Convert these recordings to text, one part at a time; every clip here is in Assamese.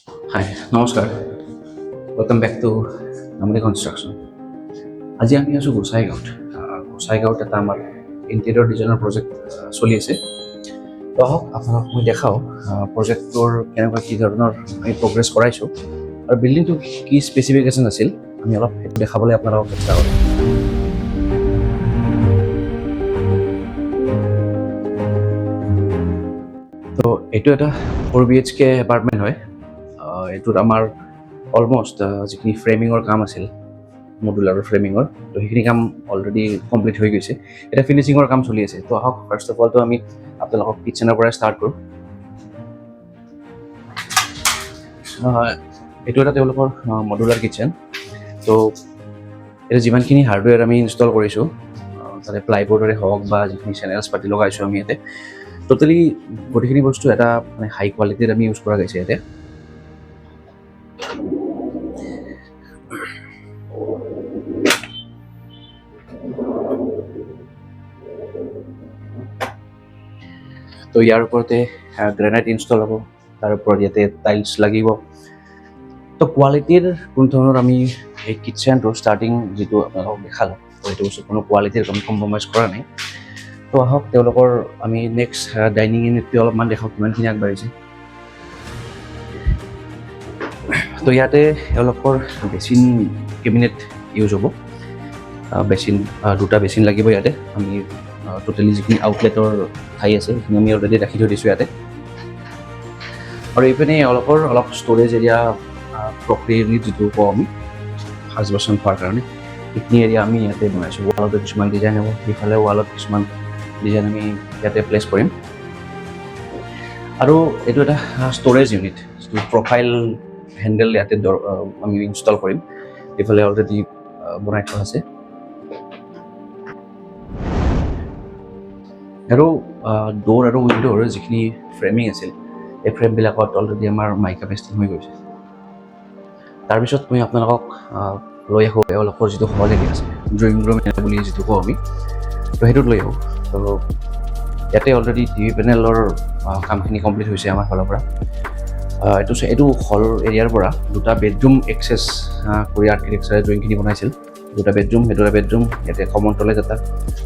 Hi, নমস্কাৰ। Welcome back to Namani Construction. আজি আমি আছোঁ গোসাইগাঁৱত। গোসাইগাঁৱত এটা আমাৰ ইণ্টেৰিয়ৰ ডিজাইনৰ প্ৰজেক্ট চলি আছে। তো আহক আপোনাক মই দেখাওঁ প্ৰজেক্টটোৰ কেনেকুৱা কি ধৰণৰ আমি প্ৰগ্ৰেছ কৰাইছোঁ আৰু বিল্ডিংটো কি স্পেচিফিকেশ্যন আছিল আমি অলপ সেইটো দেখাবলৈ আপোনালোকক চেষ্টা কৰিম। তো এইটো এটা 4 BHK এপাৰ্টমেণ্ট হয়। এইটোত আমাৰ অলমষ্ট যিখিনি ফ্ৰেমিঙৰ কাম আছিল মডুলাৰৰ ফ্ৰেমিঙৰ, তো সেইখিনি কাম অলৰেডি কমপ্লিট হৈ গৈছে। এতিয়া ফিনিচিঙৰ কাম চলি আছে। তো আহক ফাৰ্ষ্ট অফ অলটো আমি আপোনালোকক কিটচেনৰ পৰাই ষ্টাৰ্ট কৰোঁ। এইটো এটা তেওঁলোকৰ মডুলাৰ কিটচেন। তো এতিয়া যিমানখিনি হাৰ্ডৱেৰ আমি ইনষ্টল কৰিছোঁ তাতে প্লাইবোৰ্ডৰে হওক বা যিখিনি চেনেলছ পাতি লগাইছোঁ আমি ইয়াতে টোটেলি গোটেইখিনি বস্তু এটা মানে হাই কোৱালিটিৰ আমি ইউজ কৰা গৈছে ইয়াতে। তো ইয়াৰ ওপৰতে গ্ৰেনাইট ইনষ্টল হ'ব, তাৰ ওপৰত ইয়াতে টাইলছ লাগিব। তো কোৱালিটিৰ কোনো ধৰণৰ আমি এই কিটচেনটো ষ্টাৰ্টিং যিটো আপোনালোকক দেখালোঁ, তো সেইটো বস্তু কোনো কোৱালিটিৰ আমি কম্প্ৰমাইজ কৰা নাই। তো আহক তেওঁলোকৰ আমি নেক্সট ডাইনিং ইউনিটটো অলপমান দেখাওঁ কিমানখিনি আগবাঢ়িছে। তো ইয়াতে এওঁলোকৰ বেচিন কেবিনেট ইউজ হ'ব। বেচিন দুটা বেচিন লাগিব ইয়াতে। আমি টোটেলি যিখিনি আউটলেটৰ ঠাই আছে সেইখিনি আমি অলৰেডি ৰাখি থৈ দিছোঁ ইয়াতে। আৰু এইপিনে এওঁলোকৰ অলপ ষ্ট'ৰেজ এৰিয়া ক্ৰকাৰী ইউনিট যিটো কওঁ আমি সাজ বাচন থোৱাৰ কাৰণে, সেইখিনি এৰিয়া আমি ইয়াতে বনাইছোঁ। ৱালতো কিছুমান ডিজাইন হ'ব, সেইফালে ৱালত কিছুমান ডিজাইন আমি ইয়াতে প্লেচ কৰিম। আৰু এইটো এটা ষ্ট'ৰেজ ইউনিট, যিটো প্ৰফাইল হেণ্ডেল ইয়াতে আমি ইনষ্টল কৰিম। এইফালে অলৰেডি বনাই থোৱা আছে। আৰু ড'ৰ আৰু উইণ্ড'ৰ যিখিনি ফ্ৰেমিং আছিল এই ফ্ৰেমবিলাকত অলৰেডি আমাৰ মাইকা পেষ্টিং হৈ গৈছে। তাৰপিছত মই আপোনালোকক লৈ আহোঁ এওঁলোকৰ যিটো হল এৰিয়া আছে, ড্ৰয়িং ৰুম বুলি যিটো কওঁ আমি, তো সেইটোত লৈ আহোঁ। তো ইয়াতে অলৰেডি টিভি পেনেলৰ কামখিনি কমপ্লিট হৈছে আমাৰ ফালৰ পৰা। এইটো হল এৰিয়াৰ পৰা দুটা বেডৰুম এক্সেছ কৰি আৰ্কিটেক্সাৰে ড্ৰয়িংখিনি বনাইছিল। দুটা বেডৰুম, ইয়াতে কমন টয়লেট এটা,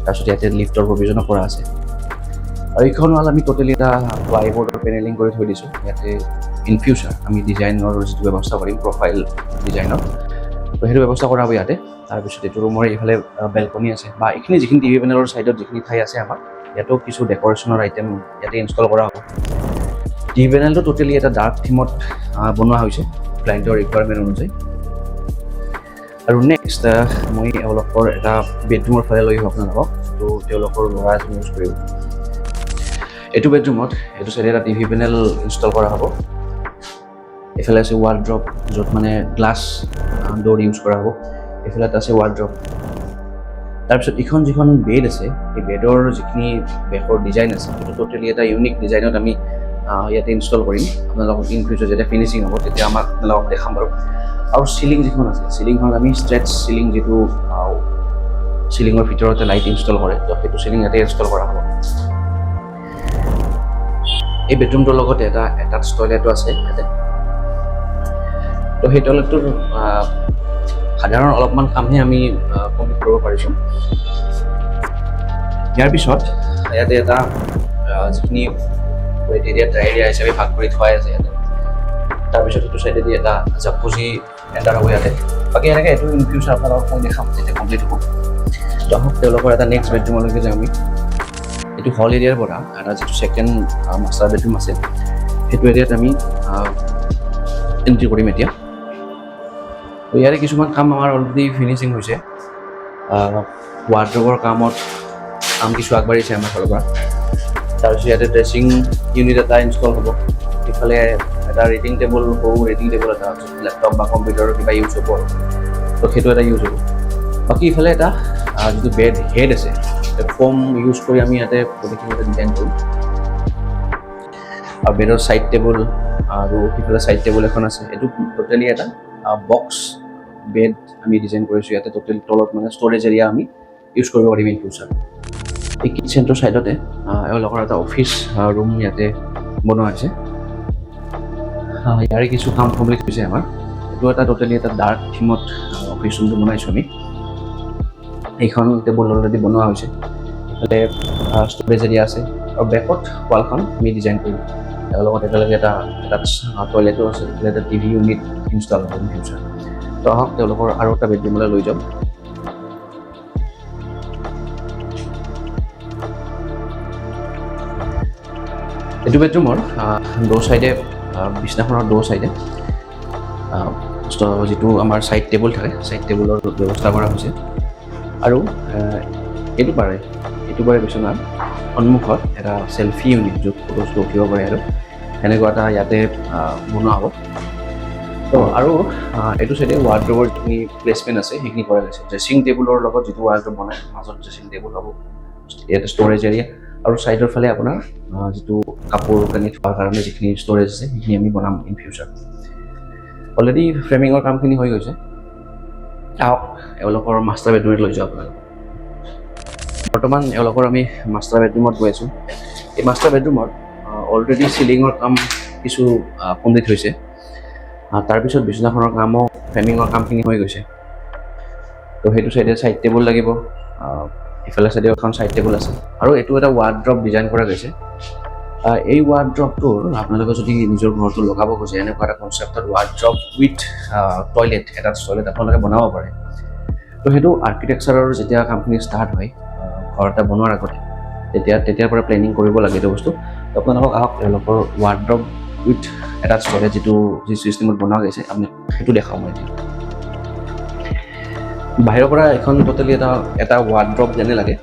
তাৰপিছত ইয়াতে লিফ্টৰ প্ৰভিজনো কৰা আছে। আৰু এইখন ৱাল আমি টোটেলি এটা প্লাইবোৰ্ডৰ পেনেলিং কৰি থৈ দিছোঁ। ইয়াতে ইন ফিউচাৰ আমি ডিজাইনৰ যিটো ব্যৱস্থা কৰিম প্ৰফাইল ডিজাইনৰ, তো সেইটো ব্যৱস্থা কৰা হ'ব ইয়াতে। তাৰপিছত এইটো ৰুমৰ এইফালে বেলকনি আছে, বা এইখিনি যিখিনি টিভি পেনেলৰ ছাইডত যিখিনি ঠাই আছে আমাৰ, ইয়াতো কিছু ডেক'ৰেশ্যনৰ আইটেম ইয়াতে ইনষ্টল কৰা হ'ব। টিভি পেনেলটো টোটেলি এটা ডাৰ্ক থিমত বনোৱা হৈছে ক্লাইণ্টৰ ৰিকুৱাৰমেণ্ট অনুযায়ী। আৰু নেক্সট মই এওঁলোকৰ এটা বেডৰুমৰ ফালে লৈ আহোঁ আপোনালোকক, তো তেওঁলোকৰ ল'ৰা এজন ইউজ কৰিব। এইটো বেডৰুমত এইটো চাইডে এটা টিভি পেনেল ইনষ্টল কৰা হ'ব। এইফালে আছে ৱাৰ্ড্ৰপ, য'ত মানে গ্লাছ ড'ৰ ইউজ কৰা হ'ব। এইফালে এটা আছে ৱাৰ্ড্ৰপ। তাৰপিছত এইখন যিখন বেড আছে, এই বেডৰ যিখিনি বেকৰ ডিজাইন আছে সেইটো টোটেলি এটা ইউনিক ডিজাইনত আমি ইয়াতে ইনষ্টল কৰিম। আপোনালোকক ইন ফিউচাৰ যেতিয়া ফিনিচিং হ'ব তেতিয়া আপোনালোকক দেখাম বাৰু। আৰু চিলিং যিখন আছে, চিলিংখনত আমি ষ্ট্ৰেচ চিলিং, যিটো চিলিঙৰ ভিতৰতে লাইট ইনষ্টল কৰে, তো সেইটো চিলিং ইয়াতে ইনষ্টল কৰা হ'ব। এই বেডৰুমটোৰ লগতে এটা এটাচ টয়লেটো আছে ইয়াতে। তো সেই টয়লেটটোৰ সাধাৰণ অলপমান কামহে আমি কমপ্লিট কৰিব পাৰিছোঁ। ইয়াৰ পিছত ইয়াতে এটা যিখিনি ৱেট এৰিয়া ড্ৰাই এৰিয়া হিচাপে ভাগ কৰি থোৱাই আছে ইয়াতে। তাৰপিছত এইটো চাইডেদি এটা জাকুজি এণ্টাৰ হ'ব ইয়াতে। বাকী এনেকৈ এইটো ইন ফিউচাৰ আপোনালোকক মই দেখাম যেতিয়া কমপ্লিট হ'ব। তো আহক তেওঁলোকৰ এটা নেক্সট বেডৰুমলৈকে যাওঁ আমি। এইটো হল এৰিয়াৰ পৰা এটা যিটো ছেকেণ্ড মাষ্টাৰ বেডৰুম আছে, সেইটো এৰিয়াত আমি এণ্ট্ৰি কৰিম এতিয়া। তো ইয়াৰে কিছুমান কাম আমাৰ অলৰেডি ফিনিচিং হৈছে। ৱাৰ্ড্ৰবৰ কাম কিছু আগবাঢ়িছে আমাৰ ফালৰ পৰা। তাৰপিছত ইয়াতে ড্ৰেছিং ইউনিট এটা ইনষ্টল হ'ব। ইফালে এটা ৰিডিং টেবুল, সৰু ৰিডিং টেবুল এটা, লেপটপ বা কম্পিউটাৰৰ কিবা ইউজ হ'ব, তো সেইটো এটা ইউজ হ'ব। বাকী ইফালে এটা যিটো বেড হেড আছে, ফৰ্ম ইউজ কৰি আমি ইয়াতে গোটেইখিনি এটা ডিজাইন কৰোঁ। আৰু বেডৰ ছাইড টেবুল আৰু সিফালে ছাইড টেবুল এখন আছে। এইটো টোটেলি এটা বক্স বেড আমি ডিজাইন কৰিছোঁ ইয়াতে। টোটেল তলত মানে ষ্ট'ৰেজ এৰিয়া আমি ইউজ কৰিব পাৰিম ইন ফিউচাৰ। এই কিটচেনটোৰ ছাইডতে এওঁলোকৰ এটা অফিচ ৰুম ইয়াতে বনোৱা হৈছে। ইয়াৰে কিছু কাম কমপ্লিট হৈছে আমাৰ। এইটো এটা টোটেলি এটা ডাৰ্ক থিমত অফিচ ৰুমটো বনাইছোঁ আমি। এইখন টেবুল অলৰেডি বনোৱা হৈছে। ইফালে ষ্ট'ৰেজ এৰিয়া আছে আৰু বেকত ৱালখন আমি ডিজাইন কৰিম। তাৰ লগত একেলগে এটা টয়লেটো আছে, ইফালে এটা টিভি ইউনিট ইনষ্টল হ'ব ইন ফিউচাৰ। তো আহক তেওঁলোকৰ আৰু এটা বেডৰুমলৈ লৈ যাম। এইটো বেডৰুমৰ ড'ৰ চাইডে বিছনাখনৰ ড'ৰ চাইডে যিটো আমাৰ ছাইড টেবুল থাকে, ছাইড টেবুলৰ ব্যৱস্থা কৰা হৈছে। আৰু এইটো পাৰে বিচনাৰ সন্মুখত এটা চেল্ফি ইউনিট য'ত ফটোজটো উঠিব পাৰে আৰু সেনেকুৱা এটা ইয়াতে বনোৱা হ'ব। তো আৰু এইটো চাইডে ৱাৰ্ড্ৰবৰ যিখিনি প্লেচমেণ্ট আছে সেইখিনি কৰা গৈছে। ড্ৰেছিং টেবুলৰ লগত যিটো ৱাৰ্ড্ৰব বনায় মাজত ড্ৰেছিং টেবুল হ'ব, ইয়াতে ষ্ট'ৰেজ এৰিয়া আৰু ছাইডৰ ফালে আপোনাৰ যিটো কাপোৰ কানি থোৱাৰ কাৰণে যিখিনি ষ্ট'ৰেজ আছে সেইখিনি আমি বনাম ইন ফিউচাৰ। অলৰেডি ফ্ৰেমিঙৰ কামখিনি হৈ গৈছে। আহক এওঁলোকৰ মাষ্টাৰ বেডৰুমত লৈ যাওঁ আপোনালোক। বৰ্তমান এওঁলোকৰ আমি মাষ্টাৰ বেডৰুমত গৈ আছোঁ। এই মাষ্টাৰ বেডৰুমত অলৰেডি চিলিঙৰ কাম কিছু কমপ্লিট হৈছে। তাৰপিছত বিচনাখনৰ কামো ফ্ৰেমিঙৰ কামখিনি হৈ গৈছে। তো সেইটো চাইডে ছাইড টেবুল লাগিব, ইফালে চাইডে এখন ছাইড টেবুল আছে আৰু এইটো এটা ৱাৰ্ড্ৰব ডিজাইন কৰা গৈছে। এই ৱাৰ্ড্ৰবটোৰ আপোনালোকে যদি নিজৰ ঘৰটো লগাব খোজে এনেকুৱা এটা কনচেপ্টত ৱাৰ্ড্ৰব উইথ টয়লেট, এটা টয়লেট আপোনালোকে বনাব পাৰে। তো সেইটো আৰ্কিটেকচাৰৰ যেতিয়া কামখিনি ষ্টাৰ্ট হয় ঘৰ এটা বনোৱাৰ আগতে তেতিয়াৰ পৰা প্লেনিং কৰিব লাগে এইটো বস্তু। তো আপোনালোকক আহক তেওঁলোকৰ ৱাৰ্ড্ৰব উইথ এটা টয়লেট যি চিষ্টেমত বনোৱা গৈছে আপুনি সেইটো দেখাওঁ মই এতিয়া। বাহিৰৰ পৰা এখন টোটেলি এটা ৱাৰ্ড্ৰব যেনে লাগে,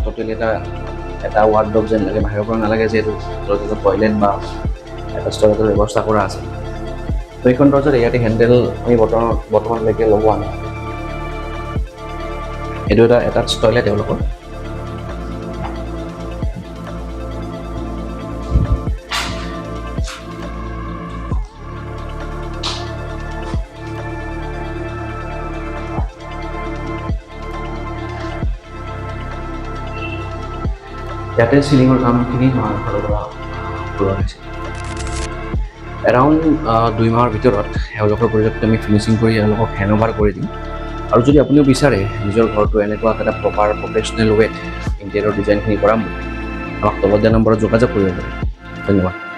টোটেলি এটা ৱাৰ্ড্ৰব যেন লাগে, বাহিৰৰ পৰা নালাগে যিহেতু টয়লেট বা এটা ষ্ট'ৰেজৰ ব্যৱস্থা কৰা আছে। তো এইখন দৰজাত ইয়াতে হেণ্ডেল আমি বৰ্তমানলৈকে লগোৱা নাই। এইটো এটা টয়লেট তেওঁলোকৰ। ইয়াতে চিলিঙৰ কামখিনি আমাৰ ফালৰ পৰা কৰা হৈছে। এৰাউণ্ড 2 মাহৰ ভিতৰত এওঁলোকৰ প্ৰজেক্টটো আমি ফিনিচিং কৰি এওঁলোকক হেণ্ড অভাৰ কৰি দিম। আৰু যদি আপুনিও বিচাৰে নিজৰ ঘৰটো এনেকুৱা এটা প্ৰপাৰ প্ৰফেশ্যনেল ৱেত ইণ্টেৰিয়ৰ ডিজাইনখিনি কৰাম, আমাক তলত দিয়া নম্বৰত যোগাযোগ কৰিব পাৰে। ধন্যবাদ।